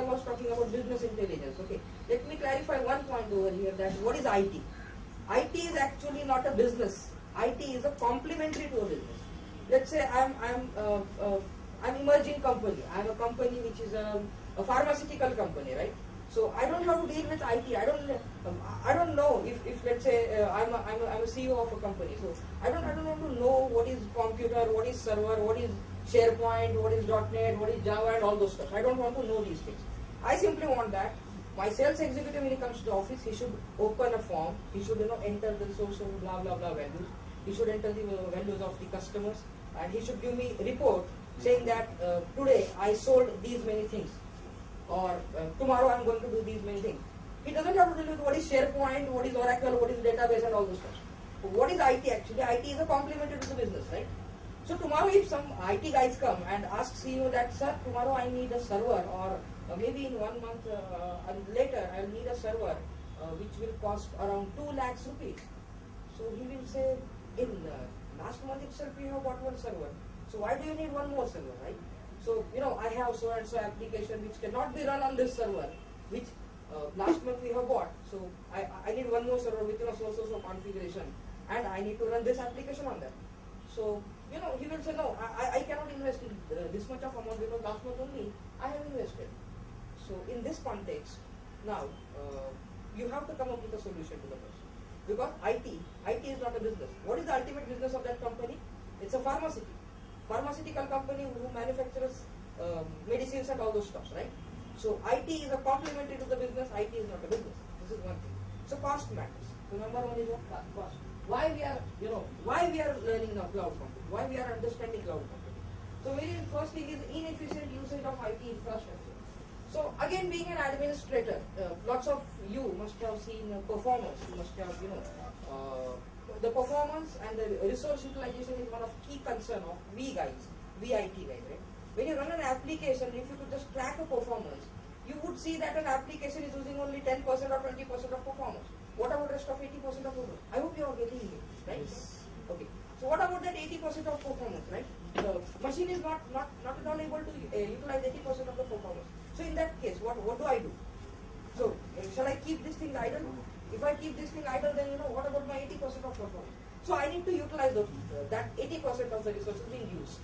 I was talking about business intelligence. Okay, let me clarify one point over here, that what is IT? IT is actually not a business. IT is a complementary to a business. Let's say I'm emerging company. I'm a company which is a pharmaceutical company, right? So I don't have to deal with IT. I don't know if let's say I'm a CEO of a company. So I don't want to know what is computer, what is server, what is SharePoint, what is .NET, what is Java, and all those stuff. I don't want to know these things. I simply want that my sales executive, when he comes to the office, he should open a form. He should enter the so blah blah blah values. He should enter the values of the customers, and he should give me a report saying that today I sold these many things, or tomorrow I'm going to do these many things. He doesn't have to deal with what is SharePoint, what is Oracle, what is database, and all those stuff. What is IT actually? IT is a complementary to the business, right? So tomorrow if some IT guys come and ask CEO that, sir, tomorrow I need a server, or maybe in 1 month later I'll need a server which will cost around 2 lakhs rupees. So he will say, in last month itself we have got one server. So why do you need one more server, right? So, I have so and so application which cannot be run on this server, which last month we have bought. So I need one more server with so configuration, and I need to run this application on that. So, he will say, no, I cannot invest in this much of amount because last month only I have invested. So, in this context, now you have to come up with a solution to the person. Because IT is not a business. What is the ultimate business of that company? It's a pharmaceutical company who manufactures medicines and all those stuff, right? So, IT is a complementary to the business. IT is not a business. This is one thing. So, cost matters. So, number one is what? Cost. Why we are learning now cloud computing? Why we are understanding cloud computing? So, very first thing is inefficient usage of IT infrastructure. So again, being an administrator, lots of you must have seen performance. You must have, the performance and the resource utilization is one of key concern of we guys, we IT guys, right? When you run an application, if you could just track a performance, you would see that an application is using only 10% or 20% of performance. What about rest of 80% of performance? I hope you are getting me, right? Yes. Okay. So what about that 80% of performance, right? The machine is not at all able to utilize 80% of the performance. So in that case, what do I do? So shall I keep this thing idle? If I keep this thing idle, then what about my 80% of performance? So I need to utilize that 80% of the resources being used.